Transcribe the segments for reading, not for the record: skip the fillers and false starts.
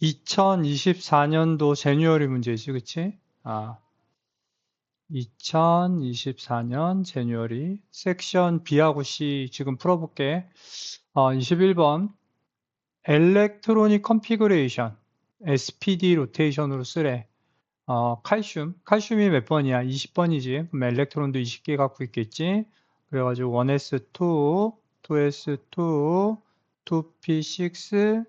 2024년도 제뉴어리 문제지, 그치? 2024년 제뉴어리 섹션 B하고 C 지금 풀어볼게. 21번 엘렉트로닉 컨피그레이션 SPD 로테이션으로 쓰래. 칼슘이 몇 번이야? 20번이지. 그럼 엘렉트론도 20개 갖고 있겠지. 그래가지고 1s2, 2s2, 2p6,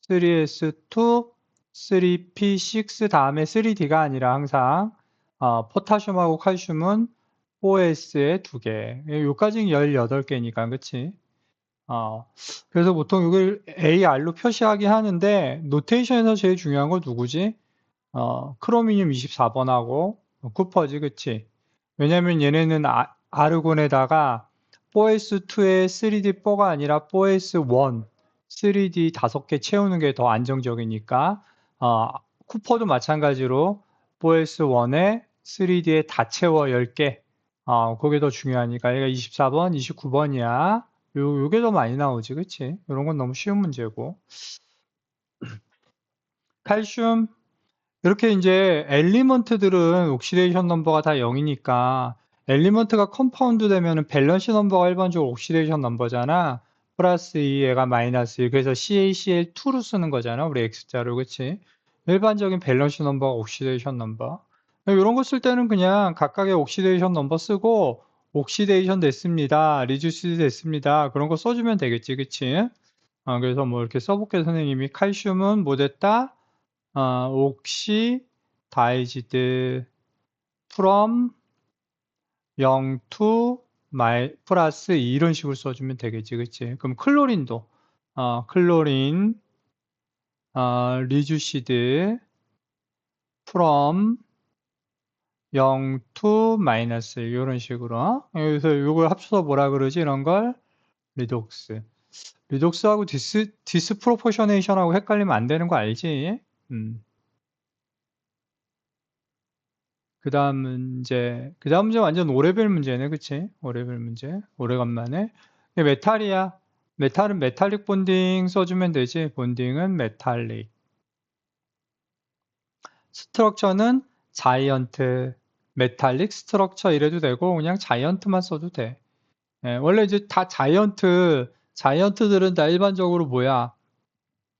3s2, 3p6 다음에 3d가 아니라 항상 포타슘하고 칼슘은 4s에 2개. 여기까지는 18개니까, 그치? 그래서 보통 이걸 AR로 표시하긴 하는데, 노테이션에서 제일 중요한 건 누구지? 크로미늄 24번하고 쿠퍼지, 그치? 왜냐면 얘네는 아르곤에다가 4s2에 3d4가 아니라 4s1, 3d 5개 채우는 게 더 안정적이니까, 쿠퍼도 마찬가지로 4s1에 3d에 다 채워 10개. 그게 더 중요하니까 얘가 24번, 29번이야. 요게 더 많이 나오지, 그치? 이런 건 너무 쉬운 문제고. 칼슘, 이렇게 이제 엘리먼트들은 옥시데이션 넘버가 다 0이니까 엘리먼트가 컴파운드 되면은 밸런시 넘버가 일반적으로 옥시데이션 넘버잖아. 플러스 2, 얘가 마이너스 1. 그래서 CaCl2로 쓰는 거잖아. 우리 X자로, 그치? 일반적인 밸런시 넘버가 옥시데이션 넘버. 이런 거 쓸 때는 그냥 각각의 옥시데이션 넘버 쓰고 옥시데이션 됐습니다. 리듀스 됐습니다. 그런 거 써주면 되겠지, 그치? 그래서 뭐 이렇게 써볼게, 선생님이. 칼슘은 뭐 됐다? 옥시 다이지드 from 0 to 플러스 2 이런 식으로 써주면 되겠지, 그치? 그럼 클로린도 클로린 리듀시드 from 0 to 마이너스 이런 식으로. 그래서 이걸 합쳐서 뭐라 그러지? 이런 걸 리독스. 리독스하고 디스프로포셔네이션하고 헷갈리면 안 되는 거 알지? 그 다음 문제 완전 오레벨 문제네, 그치? 오레벨 문제. 오래간만에. 메탈이야. 메탈은 메탈릭 본딩 써주면 되지. 본딩은 메탈릭. 스트럭처는 자이언트, 메탈릭 스트럭처 이래도 되고, 그냥 자이언트만 써도 돼. 원래 이제 다 자이언트들은 다 일반적으로 뭐야?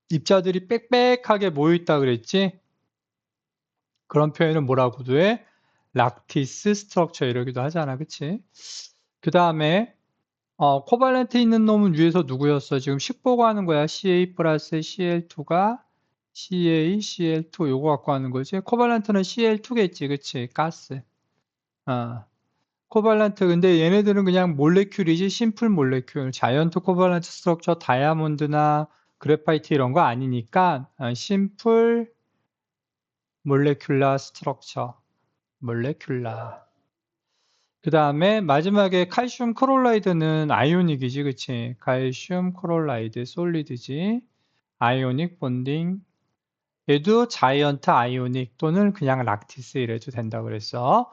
입자들이 빽빽하게 모여있다 그랬지? 그런 표현은 뭐라고도 해? 락티스 스트럭처 이러기도 하잖아, 그치? 그 다음에 코발렌트 있는 놈은 위에서 누구였어? 지금 식 보고 하는 거야. CA 플러스 CL2가 CA, CL2 요거 갖고 하는 거지. 코발렌트는 CL2겠지. 그치? 가스. 어. 코발렌트 근데 얘네들은 그냥 몰레큘이지. 심플 몰레큘. 자이언트 코발렌트 스트럭처 다이아몬드나 그래파이트 이런 거 아니니까 심플 몰레큘라 스트럭처. 몰레큘라. 그 다음에 마지막에 칼슘 크롤라이드는 아이오닉이지, 그치? 칼슘 크롤라이드 솔리드지. 아이오닉 본딩. 얘도 자이언트 아이오닉 또는 그냥 락티스 이래도 된다고 그랬어.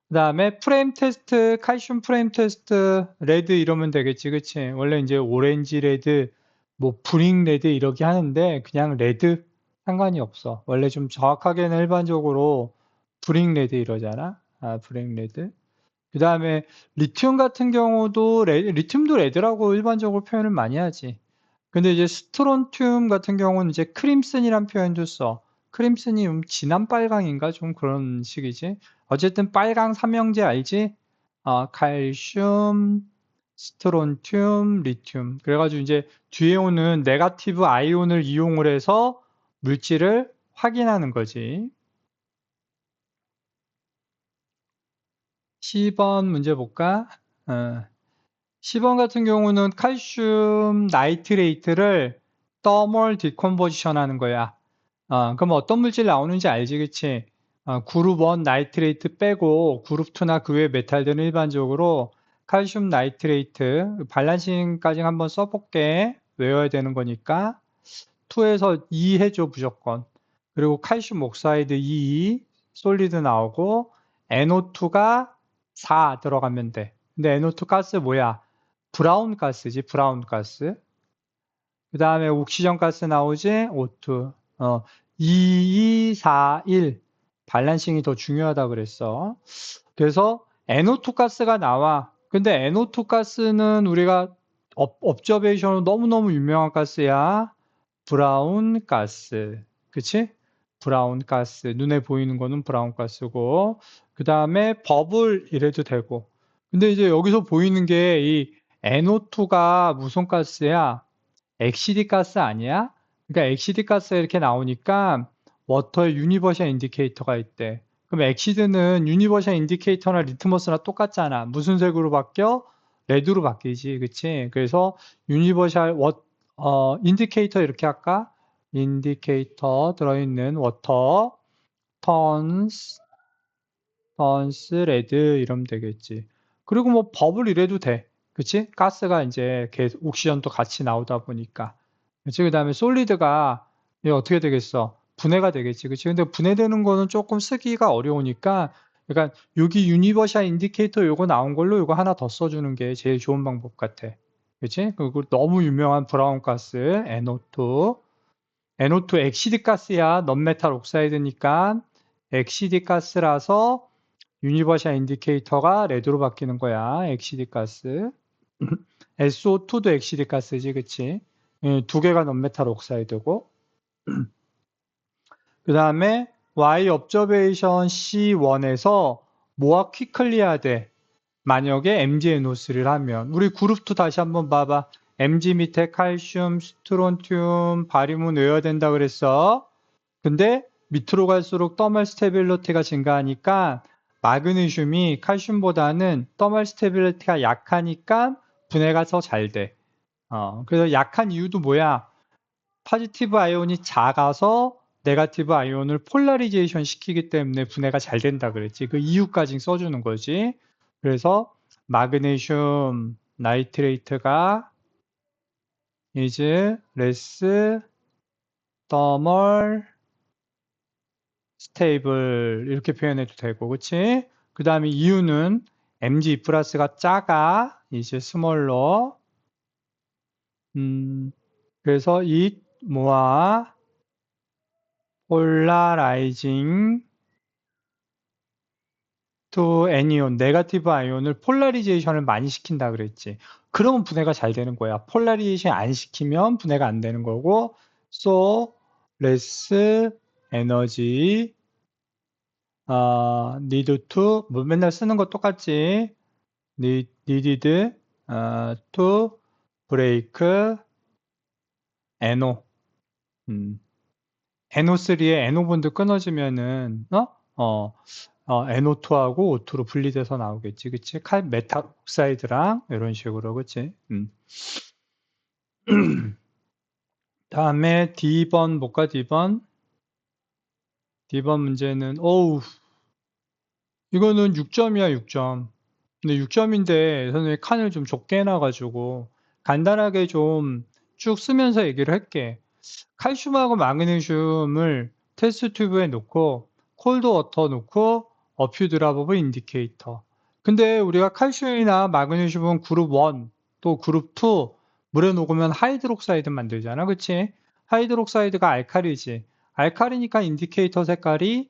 그 다음에 프레임 테스트, 칼슘 프레임 테스트, 레드 이러면 되겠지, 그치? 원래 이제 오렌지 레드, 뭐 브릭 레드 이렇게 하는데 그냥 레드 상관이 없어. 원래 좀 정확하게는 일반적으로 브릭 레드 이러잖아. 브릭 레드. 그 다음에 리튬 같은 경우도 리튬도 레드라고 일반적으로 표현을 많이 하지. 근데 이제 스트론튬 같은 경우는 이제 크림슨이란 표현도 써. 크림슨이 진한 빨강인가? 좀 그런 식이지. 어쨌든 빨강 삼형제 알지? 칼슘, 스트론튬, 리튬. 그래가지고 이제 뒤에 오는 네가티브 아이온을 이용을 해서 물질을 확인하는 거지. 10번 문제 볼까? 10번 같은 경우는 칼슘 나이트레이트를 더멀 디컴포지션 하는 거야. 그럼 어떤 물질 나오는지 알지, 그치? 그룹 1 나이트레이트 빼고 그룹 2나 그 외 메탈들은 일반적으로 칼슘 나이트레이트, 발란싱까지 한번 써볼게. 외워야 되는 거니까. 2에서 2 해줘, 무조건. 그리고 칼슘 옥사이드 2, 솔리드 나오고, NO2가 4 들어가면 돼. 근데 NO2 가스 뭐야? 브라운 가스지, 브라운 가스. 그 다음에 옥시전 가스 나오지? O2. 2, 2, 4, 1. 밸런싱이 더 중요하다 그랬어. 그래서 NO2 가스가 나와. 근데 NO2 가스는 우리가 업저베이션으로 너무너무 유명한 가스야. 브라운 가스. 그치? 브라운 가스. 눈에 보이는 거는 브라운 가스고. 그 다음에 버블 이래도 되고. 근데 이제 여기서 보이는 게 이 NO2가 무슨 가스야? 엑시디 가스 아니야? 그러니까 엑시디 가스가 이렇게 나오니까 워터의 유니버셜 인디케이터가 있대. 그럼 엑시드는 유니버셜 인디케이터나 리트머스나 똑같잖아. 무슨 색으로 바뀌어? 레드로 바뀌지. 그치? 그래서 유니버셜 인디케이터 이렇게 할까? 인디케이터 들어있는 워터 턴스 레드 이러면 되겠지. 그리고 뭐 버블 이래도 돼. 그치? 가스가 이제 옥시전도 같이 나오다 보니까. 그치? 그 다음에 솔리드가 이게 어떻게 되겠어? 분해가 되겠지. 그치? 근데 분해되는 거는 조금 쓰기가 어려우니까 그러니까 여기 유니버셜 인디케이터 요거 나온 걸로 요거 하나 더 써주는 게 제일 좋은 방법 같아. 그치? 그리고 너무 유명한 브라운 가스 NO2. NO2 엑시드 가스야. 넌메탈 옥사이드니까 엑시드 가스라서 유니버셜 인디케이터가 레드로 바뀌는 거야. 엑시드 가스. SO2도 엑시드 가스지, 그치? 두 개가 논메탈 옥사이드고. 그 다음에 Y observation C1에서 뭐가 퀵클리어야 돼? 만약에 MgNO3를 하면. 우리 그룹 2 다시 한번 봐봐. Mg 밑에 칼슘, 스트론튬, 바리문 외워야 된다 그랬어. 근데 밑으로 갈수록 더멀 스테빌리티가 증가하니까 마그네슘이 칼슘보다는 더멀 스테빌리티가 약하니까 분해가 더 잘 돼. 그래서 약한 이유도 뭐야? 포지티브 아이온이 작아서 네거티브 아이온을 폴라리제이션 시키기 때문에 분해가 잘 된다 그랬지. 그 이유까지 써주는 거지. 그래서 마그네슘 나이트레이트가 is less thermal stable 이렇게 표현해도 되고, 그치? 그 다음에 이유는 mg 플러스가 작아, 이제 스몰러. 그래서 이 뭐야? 폴라라이징 to anion, 네거티브 아이온을 폴라리제이션을 많이 시킨다 그랬지. 그러면 분해가 잘 되는 거야. 폴라리제이션 안 시키면 분해가 안 되는 거고, so less energy need to 뭐 맨날 쓰는 거 똑같지. needed to break NO. NO3에 NO 본드 끊어지면은 NO2하고 O2로 분리돼서 나오겠지, 그치? 메탈 옥사이드랑 이런 식으로, 그치? 다음에 D번 볼까? D번 문제는 이거는 6점이야, 6점. 근데 6점인데 선생님이 칸을 좀 좁게 해놔가지고 간단하게 좀 쭉 쓰면서 얘기를 할게. 칼슘하고 마그네슘을 테스트 튜브에 놓고 콜드 워터 놓고 어퓨 드랍 인디케이터. 근데 우리가 칼슘이나 마그네슘은 그룹 1 또 그룹 2 물에 녹으면 하이드록사이드 만들잖아. 그치? 하이드록사이드가 알칼리지. 알칼리니까 인디케이터 색깔이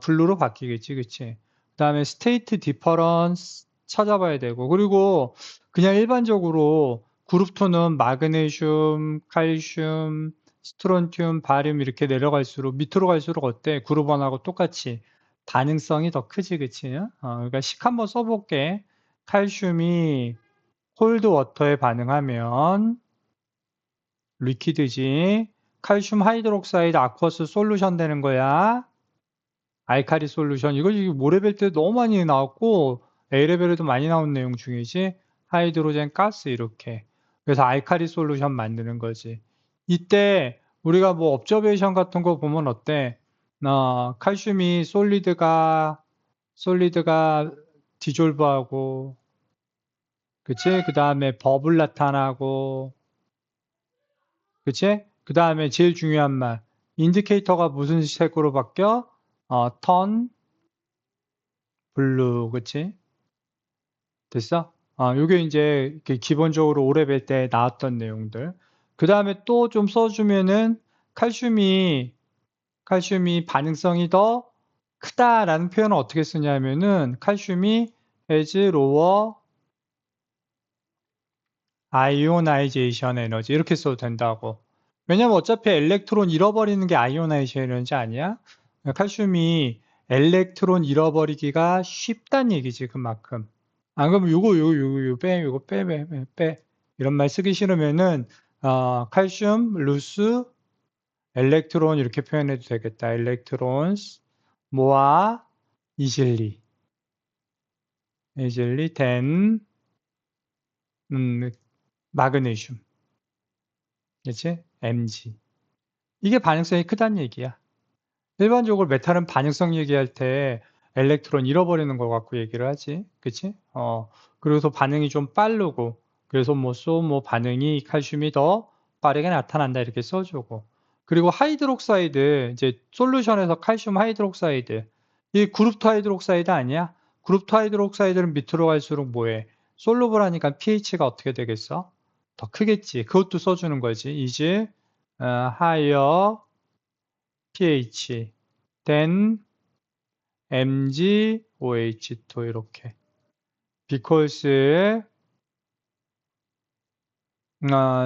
블루로 바뀌겠지. 그치? 그 다음에 스테이트 디퍼런스 찾아봐야 되고 그리고 그냥 일반적으로 그룹 2는 마그네슘, 칼슘, 스트론튬, 바륨 이렇게 내려갈수록 밑으로 갈수록 어때? 그룹 1하고 똑같이 반응성이 더 크지, 그치? 그러니까 식 한번 써볼게. 칼슘이 콜드 워터에 반응하면 리퀴드지. 칼슘 하이드록사이드 아쿠어스 솔루션 되는 거야. 알카리 솔루션. 이거 모레벨 때 너무 많이 나왔고 A레벨에도 많이 나온 내용 중이지. 하이드로젠 가스 이렇게. 그래서 알카리 솔루션 만드는 거지. 이때 우리가 뭐 업저베이션 같은 거 보면 어때? 칼슘이 솔리드가 디졸브하고 그치? 그 다음에 버블 나타나고 그치? 그 다음에 제일 중요한 말 인디케이터가 무슨 색으로 바뀌어? 턴 블루 그치? 됐어? 요게 이제 기본적으로 오레벨 때 나왔던 내용들. 그 다음에 또 좀 써주면은 칼슘이 반응성이 더 크다라는 표현을 어떻게 쓰냐면은 칼슘이 has lower ionization energy 이렇게 써도 된다고. 왜냐면 어차피 엘렉트론 잃어버리는 게 아이오나이제이션 에너지 아니야? 칼슘이 엘렉트론 잃어버리기가 쉽다는 얘기지 그만큼. 안 그러면 요거 빼. 이런 말 쓰기 싫으면은 칼슘 루스 엘렉트론 이렇게 표현해도 되겠다. 엘렉트론스 모아 이질리 된 마그네슘. 그치? Mg. 이게 반응성이 크다는 얘기야. 일반적으로 메탈은 반응성 얘기할 때 엘렉트론 잃어버리는 거 갖고 얘기를 하지. 그치? 그래서 반응이 좀 빠르고, 그래서 뭐 반응이 칼슘이 더 빠르게 나타난다 이렇게 써주고. 그리고 하이드록사이드, 이제 솔루션에서 칼슘 하이드록사이드. 이 그룹2 하이드록사이드 아니야? 그룹2 하이드록사이드는 밑으로 갈수록 뭐해? 솔루블 하니까 pH가 어떻게 되겠어? 더 크겠지. 그것도 써주는 거지. 이제, higher pH than MgOH2 이렇게. because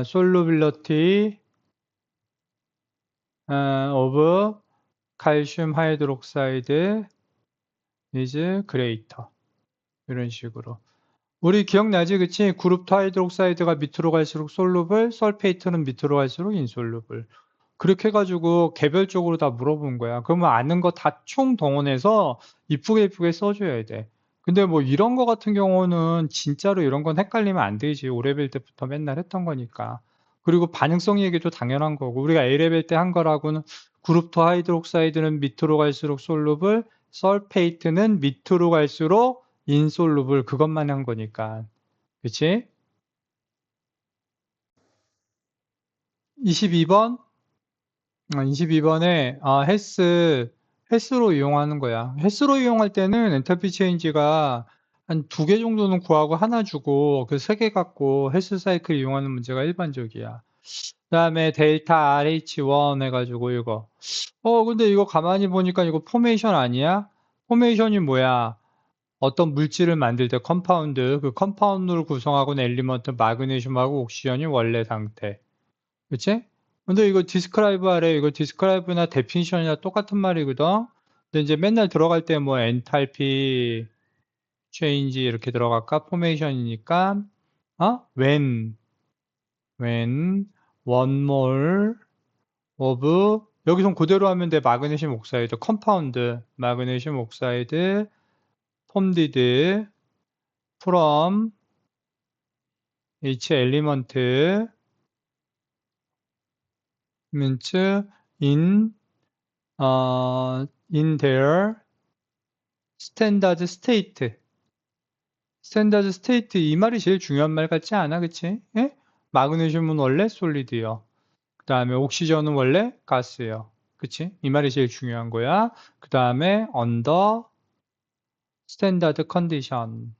solubility of calcium hydroxide is greater. 이런 식으로. 우리 기억나지? 그치? 그룹2 하이드록사이드가 밑으로 갈수록 솔루블, 설페이트는 밑으로 갈수록 인솔루블. 그렇게 해가지고 개별적으로 다 물어본 거야. 그러면 아는 거 다 총동원해서 이쁘게 써줘야 돼. 근데 뭐 이런 거 같은 경우는 진짜로 이런 건 헷갈리면 안 되지. O레벨 때부터 맨날 했던 거니까. 그리고 반응성 얘기도 당연한 거고. 우리가 A레벨 때 한 거라고는 그룹2 하이드록사이드는 밑으로 갈수록 솔루블, 설페이트는 밑으로 갈수록 인솔루블 그것만 한 거니까. 그치? 22번? 22번에 헬스로 이용하는 거야. 헬스로 이용할 때는 엔탈피 체인지가 한 2개 정도는 구하고 하나 주고 그 3개 갖고 헬스 사이클 이용하는 문제가 일반적이야. 그다음에 델타 RH1 해가지고 이거. 근데 이거 가만히 보니까 이거 포메이션 아니야? 포메이션이 뭐야? 어떤 물질을 만들 때 컴파운드, 그 컴파운드를 구성하고 있는 엘리먼트 마그네슘하고 옥시전이 원래 상태. 그치? 근데 이거 디스크라이브 하래. 이거 디스크라이브나 데피니션이나 똑같은 말이거든. 근데 이제 맨날 들어갈 때 뭐 엔탈피 체인지 이렇게 들어갈까? 포메이션이니까 when one mole of 여기선 그대로 하면 돼. 마그네슘 옥사이드 컴파운드 마그네슘 옥사이드 formed from each element means in in their standard state. standard state 이 말이 제일 중요한 말 같지 않아? 그치? 예? 마그네슘은 원래 솔리드요. 그 다음에 옥시전은 원래 가스예요. 그치? 이 말이 제일 중요한 거야. 그 다음에 under standard condition.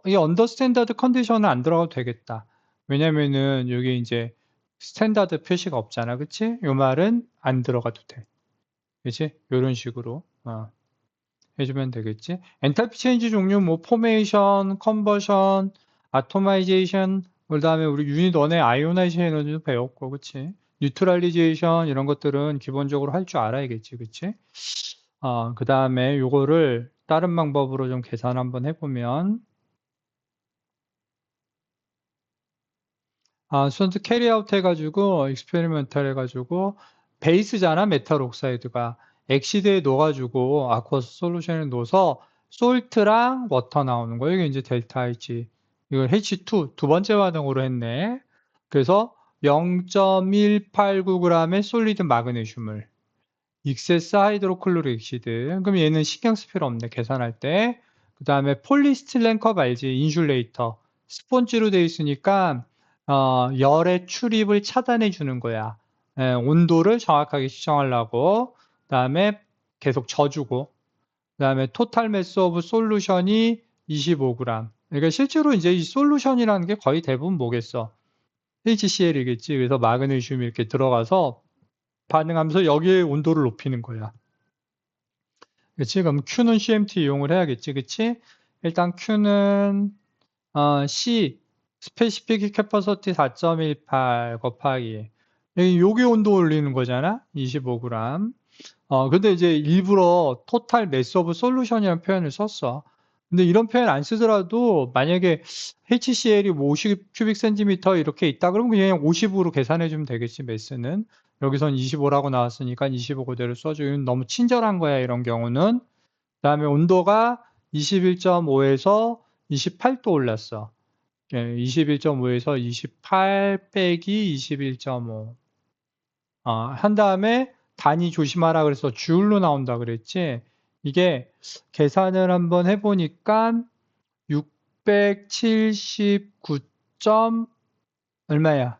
이 under standard condition은 안 들어가도 되겠다. 왜냐면은 여기 이제 스탠다드 표시가 없잖아. 그치? 이 말은 안 들어가도 돼. 그치? 이런 식으로. 해주면 되겠지. 엔탈피 체인지 종류 뭐 포메이션, 컨버션, 아토마이제이션, 그다음에 우리 유닛 1의 아이오나이제이션도 배웠고, 그치? 뉴트럴리제이션 이런 것들은 기본적으로 할 줄 알아야겠지, 그치? 그다음에 요거를 다른 방법으로 좀 계산 한번 해보면 수전트 캐리아웃 해가지고 익스페리멘탈 해가지고 베이스잖아 메탈 옥사이드가 엑시드에 넣어가지고 아쿠어스 솔루션에 넣어서 솔트랑 워터 나오는 거예요. 이게 이제 델타 H 이걸 H2 두 번째 반응으로 했네. 그래서 0.189g의 솔리드 마그네슘을 익세스 하이드로클로릭 엑시드 그럼 얘는 신경 쓸 필요 없네 계산할 때. 그 다음에 폴리스틸렌 컵 알지? 인슐레이터 스펀지로 되어 있으니까 열의 출입을 차단해 주는 거야. 온도를 정확하게 시청하려고. 그다음에 계속 져주고. 그다음에 토탈 매스 오브 솔루션이 25g. 그러니까 실제로 이제 이 솔루션이라는 게 거의 대부분 뭐겠어? HCl이겠지. 그래서 마그네슘이 이렇게 들어가서 반응하면서 여기에 온도를 높이는 거야. 그치? 그럼 Q는 CMT 이용을 해야겠지. 그치? 일단 Q는 C 스페시픽 캐퍼시티 4.18 곱하기 여기 온도 올리는 거잖아. 25g. 근데 이제 일부러 토탈 매스 오브 솔루션이라는 표현을 썼어. 근데 이런 표현 안 쓰더라도 만약에 HCl이 뭐 50 큐빅 센티미터 이렇게 있다 그러면 그냥 50으로 계산해 주면 되겠지, 매스는. 여기선 25라고 나왔으니까 25 그대로 써줘. 이건 너무 친절한 거야, 이런 경우는. 그다음에 온도가 21.5에서 28도 올랐어. 21.5에서 28 빼기 21.5. 한 다음에 단위 조심하라 그래서 주울로 나온다 그랬지. 이게 계산을 한번 해보니까 679. 얼마야?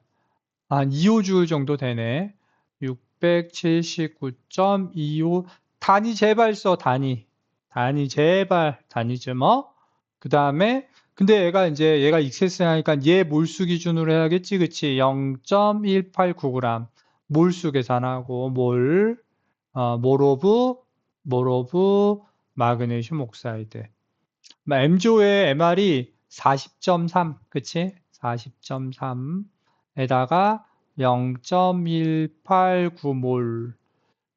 25주울 정도 되네. 679.25. 단위 제발 써, 단위. 단위 제발. 단위 좀, 그 다음에, 근데 얘가 익세스 하니까 얘 몰수 기준으로 해야겠지, 그치? 0.189g. 몰수 계산하고, 몰오브, 마그네슘 옥사이드. M조의 MR이 40.3, 그치? 40.3에다가 0.189몰.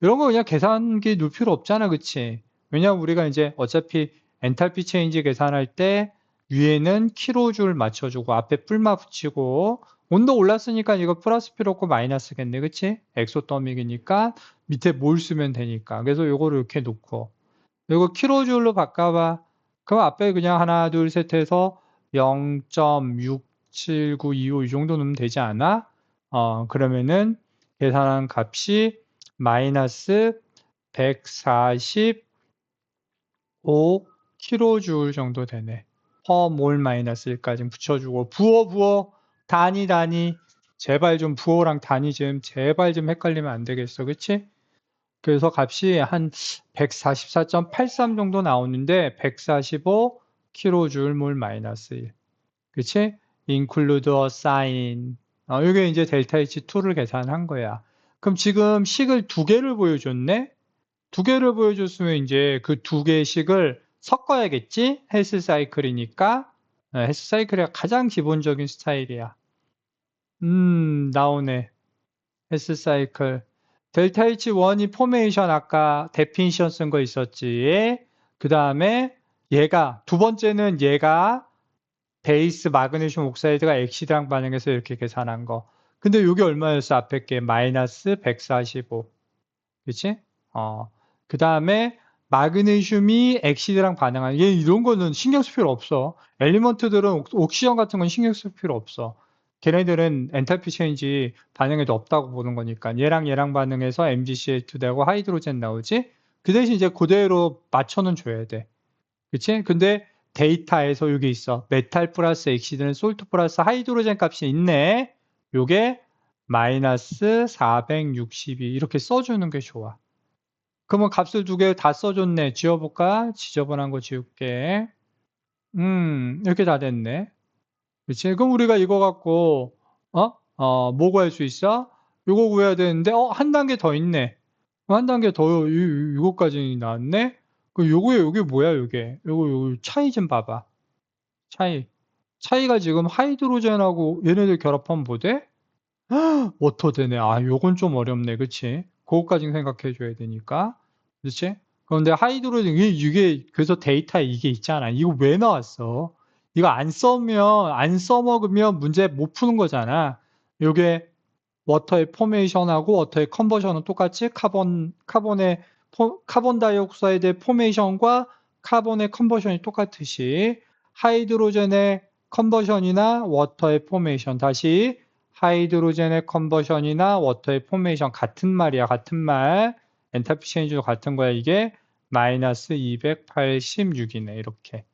이런 거 그냥 계산기 넣을 필요 없잖아, 그치? 왜냐면 우리가 이제 어차피 엔탈피 체인지 계산할 때 위에는 킬로줄 맞춰주고 앞에 뿔마 붙이고 온도 올랐으니까 이거 플러스 필요 없고 마이너스겠네, 그치? 엑소더믹이니까 밑에 몰 쓰면 되니까. 그래서 요거를 이렇게 놓고 이거 킬로줄로 바꿔봐. 그럼 앞에 그냥 하나, 둘, 셋 해서 0.67925 이 정도 넣으면 되지 않아? 그러면은 계산한 값이 마이너스 145 킬로줄 정도 되네. 퍼몰 마이너스 1까지 붙여주고 부어 단위 제발 좀 부어랑 단위 좀 제발 좀 헷갈리면 안 되겠어, 그치? 그래서 값이 한 144.83 정도 나오는데 145 킬로줄 몰 마이너스 1. 그치? include a sign. 이게 이제 델타 H2를 계산한 거야. 그럼 지금 식을 두 개를 보여줬네? 두 개를 보여줬으면 이제 그 두 개의 식을 섞어야겠지? 헬스 사이클이니까. 헬스 사이클이 가장 기본적인 스타일이야. 나오네. 헬스 사이클. 델타 H1이 포메이션 아까 데피니션 쓴 거 있었지. 그 다음에 두 번째는 얘가 베이스 마그네슘 옥사이드가 엑시드랑 반응해서 이렇게 계산한 거. 근데 이게 얼마였어? 앞에 게 마이너스 145. 그치? 그 다음에 마그네슘이 엑시드랑 반응하는, 이런 거는 신경 쓸 필요 없어. 엘리먼트들은 옥시전 같은 건 신경 쓸 필요 없어. 걔네들은 엔탈피 체인지 반응에도 없다고 보는 거니까. 얘랑 반응해서 MgCl2 되고 하이드로젠 나오지? 그 대신 이제 그대로 맞춰는 줘야 돼. 그치? 근데 데이터에서 여기 있어. 메탈 플러스 엑시드는 솔트 플러스 하이드로젠 값이 있네. 요게 마이너스 462 이렇게 써주는 게 좋아. 그러면 값을 두 개 다 써줬네. 지워볼까? 지저분한 거 지울게. 이렇게 다 됐네. 그치? 그럼 우리가 이거 갖고, 뭐 구할 수 있어? 이거 구해야 되는데, 한 단계 더 있네. 한 단계 더, 이거까지 나왔네? 그 요게 뭐야, 요거 차이 좀 봐봐. 차이. 차이가 지금 하이드로젠하고 얘네들 결합하면 뭐 돼? 워터 되네. 요건 좀 어렵네. 그치? 그거까지 생각해 줘야 되니까. 그렇지? 그런데 하이드로젠, 이게, 그래서 데이터에 이게 있잖아. 이거 왜 나왔어? 이거 안 써먹으면 문제 못 푸는 거잖아. 요게 워터의 포메이션하고 워터의 컨버션은 똑같이 카본 다이옥사이드의 포메이션과 카본의 컨버션이 똑같듯이 하이드로젠의 컨버션이나 워터의 포메이션 다시 하이드로젠의 컨버션이나 워터의 포메이션 같은 말이야. 같은 말. 엔탈피 체인지도 같은 거야. 이게 마이너스 286이네. 이렇게.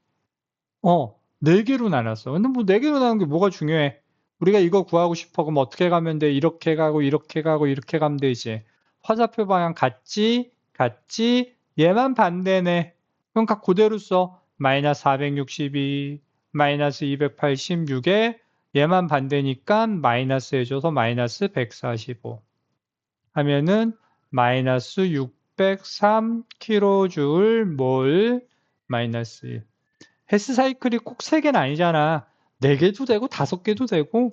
네 개로 나눴어. 근데 뭐 네 개로 나눈 게 뭐가 중요해? 우리가 이거 구하고 싶어. 그럼 어떻게 가면 돼? 이렇게 가고, 이렇게 가고, 이렇게 가면 되지. 화살표 방향 같지? 얘만 반대네. 그럼 각 그대로 써. 마이너스 462, 마이너스 286에 얘만 반대니까 마이너스 해줘서 마이너스 145 하면은 마이너스 603kJ 몰 마이너스 1. 헬스 사이클이 꼭 3개는 아니잖아. 4개도 되고 5개도 되고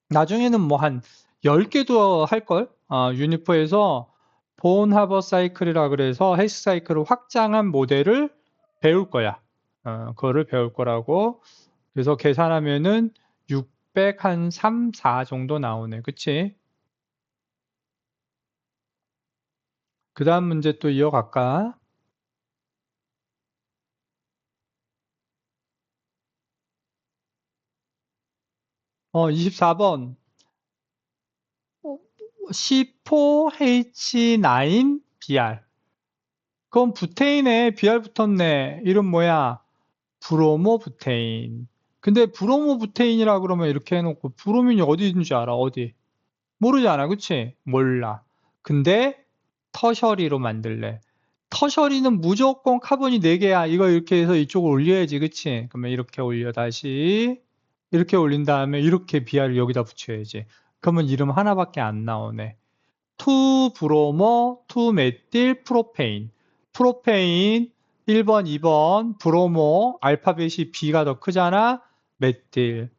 나중에는 뭐 한 10개도 할걸? 유니포에서 본 하버 사이클이라 그래서 헬스 사이클을 확장한 모델을 배울 거야. 그거를 배울 거라고. 그래서 계산하면은 600 한 3, 4 정도 나오네. 그치? 그 다음 문제 또 이어갈까? 24번. C4H9BR. 그건 부테인에 BR 붙었네. 이름 뭐야? 브로모부테인. 근데 브로모부테인이라 그러면 이렇게 해놓고 브로민이 어디 있는 줄 알아? 어디? 모르잖아. 그치? 몰라. 근데 터셔리로 만들래. 터셔리는 무조건 카본이 4개야. 이거 이렇게 해서 이쪽을 올려야지. 그치? 그러면 이렇게 올려 다시 이렇게 올린 다음에 이렇게 BR을 여기다 붙여야지. 그러면 이름 하나밖에 안 나오네. 투브로모, 투메틸, 프로페인. 프로페인 1번, 2번, 브로모, 알파벳이 B가 더 크잖아. 메틸.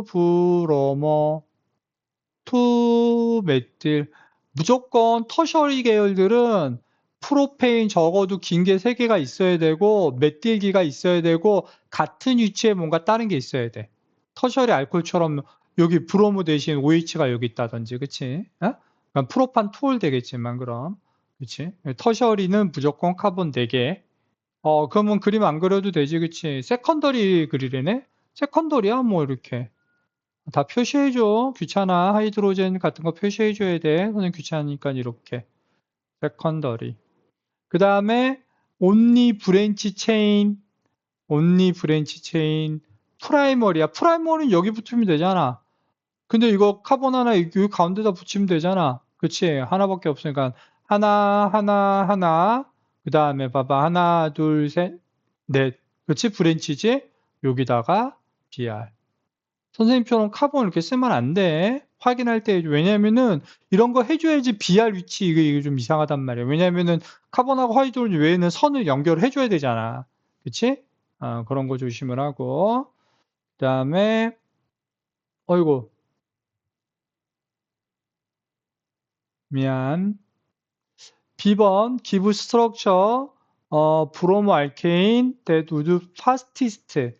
투브로모, 투메틸. 무조건 터셔리 계열들은 프로페인 적어도 긴 게 3개가 있어야 되고, 메틸기가 있어야 되고, 같은 위치에 뭔가 다른 게 있어야 돼. 터셔리 알코올처럼 여기 브로모 대신 OH가 여기 있다든지, 그치? 그러니까 프로판 투올 되겠지만, 그럼. 그치? 터셔리는 무조건 카본 4개. 그러면 그림 안 그려도 되지, 그치? 세컨더리 그리려네? 세컨더리야, 뭐, 이렇게. 다 표시해줘. 귀찮아. 하이드로젠 같은 거 표시해줘야 돼. 선생님 귀찮으니까 이렇게. 세컨더리. 그 다음에 온리 브랜치 체인. 온리 브랜치 체인. 프라이머리야. 프라이머리는 여기 붙으면 되잖아. 근데 이거 카본 하나 여기 가운데다 붙이면 되잖아. 그치? 하나밖에 없으니까 하나, 하나, 하나. 그 다음에 봐봐. 하나, 둘, 셋, 넷. 그치? 브랜치지? 여기다가 BR. 선생님처럼 카본 이렇게 쓰면 안 돼. 확인할 때 왜냐면은 이런 거 해줘야지 BR 위치 이게 좀 이상하단 말이야. 왜냐면은 카본하고 화이트로젠 외에는 선을 연결해줘야 되잖아. 그치? 그런 거 조심을 하고. 그 다음에 어이구 미안. B번 기브 스트럭처 브로모 알케인 that would fastest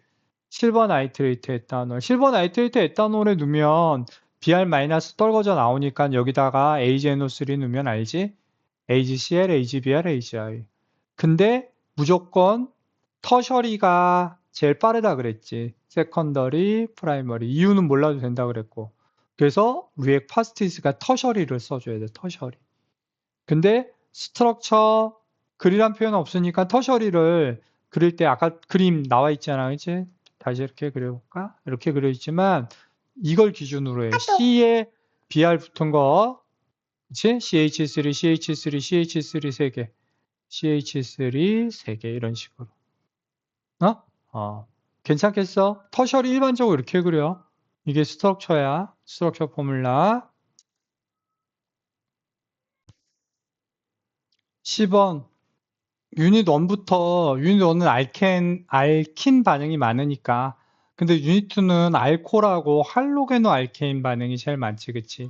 7번 나이트레이트 에탄올. 7번 나이트레이트 에탄올에 넣으면 Br- 떨궈져 나오니까 여기다가 AgNO3 넣으면 알지? AgCl, AgBr, AgI. 근데 무조건 터셔리가 제일 빠르다 그랬지. 세컨더리, 프라이머리. 이유는 몰라도 된다 그랬고. 그래서 위에 파스티스가 터셔리를 써줘야 돼. 터셔리. 근데 스트럭처 글이란 표현 없으니까 터셔리를 그릴 때 아까 그림 나와 있잖아. 그치? 다시 이렇게 그려볼까? 이렇게 그려있지만 이걸 기준으로 해. C에 BR 붙은 거 그치? CH3, CH3, CH3 3개 CH3 3개 이런 식으로 어? 괜찮겠어? 터셔리 일반적으로 이렇게 그려. 이게 스트럭처야. 스트럭처 포뮬라 10번 유닛 1부터 유닛 1은 알킨 반응이 많으니까 근데 유닛 2는 알코올하고 할로게노 알케인 반응이 제일 많지 그치?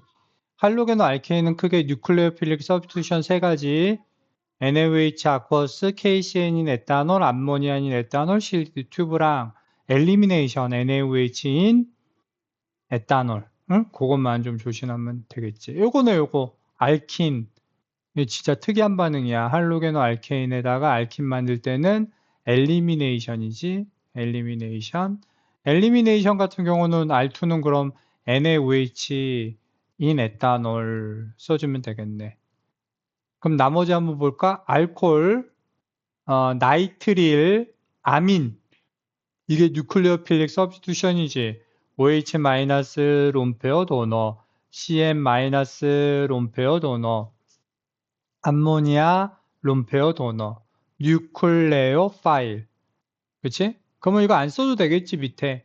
할로게노 알케인은 크게 뉴클레오필릭 서브스티튜션 3가지 NaOH 아쿠어스, KCn인 에탄올, 암모니아인 에탄올, 실드 튜브랑 엘리미네이션 NaOH인 에탄올 응? 그것만 좀 조심하면 되겠지 요거네 요거 알킨 이게 진짜 특이한 반응이야. 할로게노 알케인에다가 알킨 만들 때는 엘리미네이션이지. 엘리미네이션. 엘리미네이션 같은 경우는 R2는 그럼 NaOH 인 에탄올 써주면 되겠네. 그럼 나머지 한번 볼까? 알코올, 나이트릴, 아민. 이게 뉴클레오필릭 서브스티튜션이지. OH- 롬페어 도너, CN- 롬페어 도너. 암모니아 롬페어 도너, 뉴클레오 파일. 그치? 그러면 이거 안 써도 되겠지, 밑에.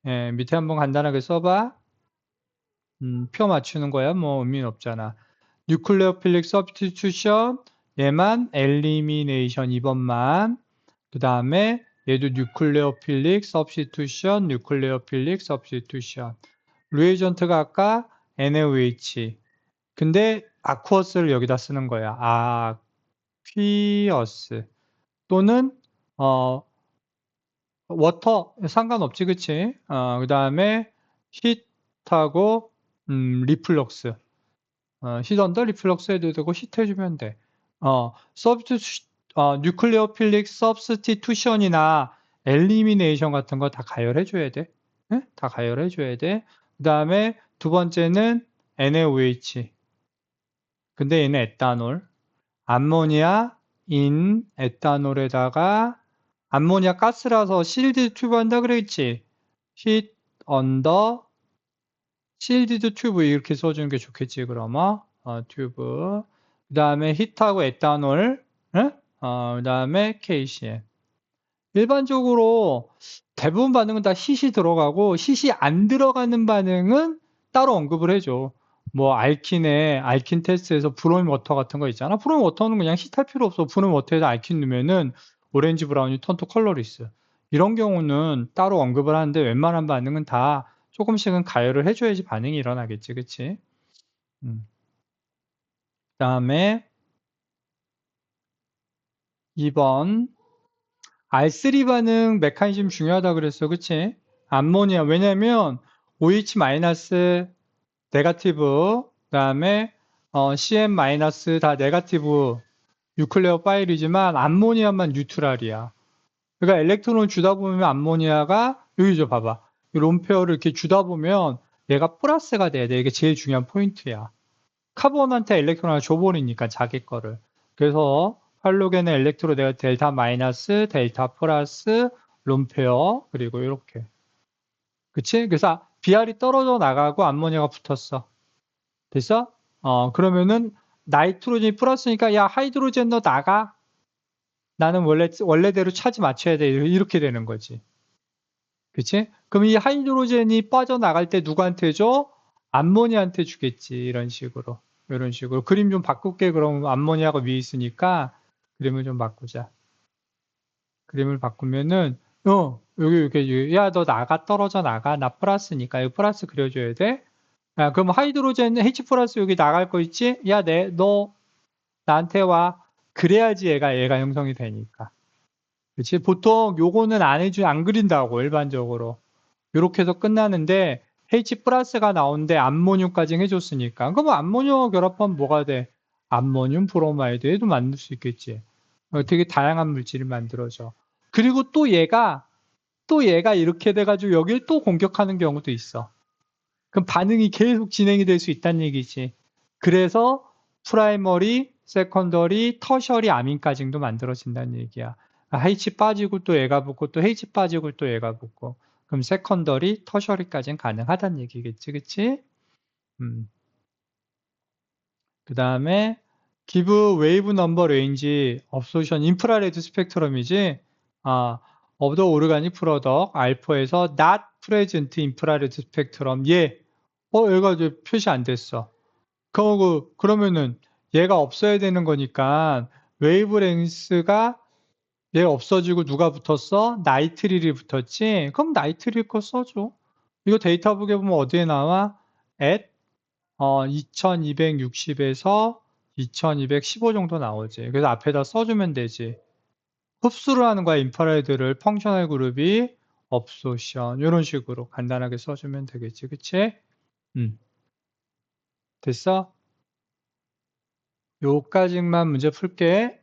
예, 밑에 한번 간단하게 써봐. 표 맞추는 거야. 뭐 의미는 없잖아. 뉴클레오필릭 서브스티튜션 얘만 엘리미네이션 2번만. 그 다음에 얘도 뉴클레오필릭 서브스티튜션 뉴클레오필릭 서브스티튜션. 리에이전트가 아까 NaOH. 근데 아쿠어스를 여기다 쓰는 거야. 아퀴어스 또는 워터 상관없지, 그치? 그 다음에 히트하고 리플럭스. 히트 언더 리플럭스 해도 되고 히트 해주면 돼. 뉴클레오필릭 서브스티투션이나 엘리미네이션 같은 거 다 가열해줘야 돼. 네? 다 가열해줘야 돼. 그 다음에 두 번째는 NaOH. 근데 얘는 에탄올. 암모니아 인 에탄올에다가 암모니아 가스라서 실드 튜브 한다 그랬지. 히트 언더 실디드 튜브 이렇게 써주는 게 좋겠지, 그러면. 튜브. 그 다음에 히트하고 에탄올. 그 다음에 KCl. 일반적으로 대부분 반응은 다 hit이 들어가고 hit이 안 들어가는 반응은 따로 언급을 해줘. 뭐 알킨 테스트에서 브로민 워터 같은 거 있잖아. 브로민 워터는 그냥 hit할 필요 없어. 브로민 워터에다 알킨 넣으면은 오렌지 브라운이 턴 투 컬러리스. 이런 경우는 따로 언급을 하는데 웬만한 반응은 다 조금씩은 가열을 해줘야지 반응이 일어나겠지, 그치? 그다음에 2번 R3 반응 메커니즘 중요하다 그랬어, 그치? 암모니아 왜냐면 OH 마이너스 네거티브 그다음에 CN 마이너스 다 네거티브 뉴클레오 파일이지만 암모니아만 뉴트랄이야. 그러니까 엘렉트론을 주다 보면 암모니아가 여기 저 봐봐. 이 롬페어를 이렇게 주다 보면 얘가 플러스가 돼야 돼. 이게 제일 중요한 포인트야. 카본한테 엘렉트론을 줘버리니까 자기 거를. 그래서 할로겐의 엘렉트로 내가 델타 마이너스, 델타 플러스, 롬페어 그리고 이렇게. 그치? 그래서 비알이 떨어져 나가고 암모니아가 붙었어. 됐어? 그러면은 나이트로젠이 플러스니까 야 하이드로젠 너 나가. 나는 원래대로 차지 맞춰야 돼. 이렇게 되는 거지. 그치? 그럼 이 하이드로젠이 빠져나갈 때 누구한테 줘? 암모니아한테 주겠지. 이런 식으로. 이런 식으로. 그림 좀 바꿀게. 그럼 암모니아가 위에 있으니까 그림을 좀 바꾸자. 그림을 바꾸면은, 여기, 야, 너 나가, 떨어져 나가. 나 플러스니까. 여기 플러스 그려줘야 돼. 야, 그럼 하이드로젠 H 플러스 여기 나갈 거 있지? 야, 너 나한테 와. 그래야지 얘가 형성이 되니까. 그치? 보통 요거는 안 그린다고, 일반적으로. 이렇게 해서 끝나는데 H 플러스가 나오는데 암모늄까지 해줬으니까 그럼 암모늄 결합하면 뭐가 돼? 암모늄 브로마이드에도 만들 수 있겠지. 되게 다양한 물질을 만들어져. 그리고 또 얘가 이렇게 돼가지고 여길 또 공격하는 경우도 있어. 그럼 반응이 계속 진행이 될 수 있다는 얘기지. 그래서 프라이머리, 세컨더리, 터셔리 아민까지도 만들어진다는 얘기야. H 빠지고 또 얘가 붙고 또 H 빠지고 또 얘가 붙고 그럼 세컨더리, 터셔리까지는 가능하다는 얘기겠지, 그치? 그 다음에 give wave number range absorption infrared 스펙트럼이지. of the organic product 알파에서 not present infrared 스펙트럼 얘가 이제 표시 안 됐어. 그러면은 얘가 없어야 되는 거니까 웨이브랭스가 얘가 없어지고 누가 붙었어? 나이트릴이 붙었지? 그럼 나이트릴 거 써줘. 이거 데이터북에 보면 어디에 나와? at 2260에서 2215 정도 나오지. 그래서 앞에다 써주면 되지. 흡수를 하는 거야, 인프라레드를. 펑셔널 그룹이 업소션 이런 식으로 간단하게 써주면 되겠지. 그치? 됐어? 요까지만 문제 풀게.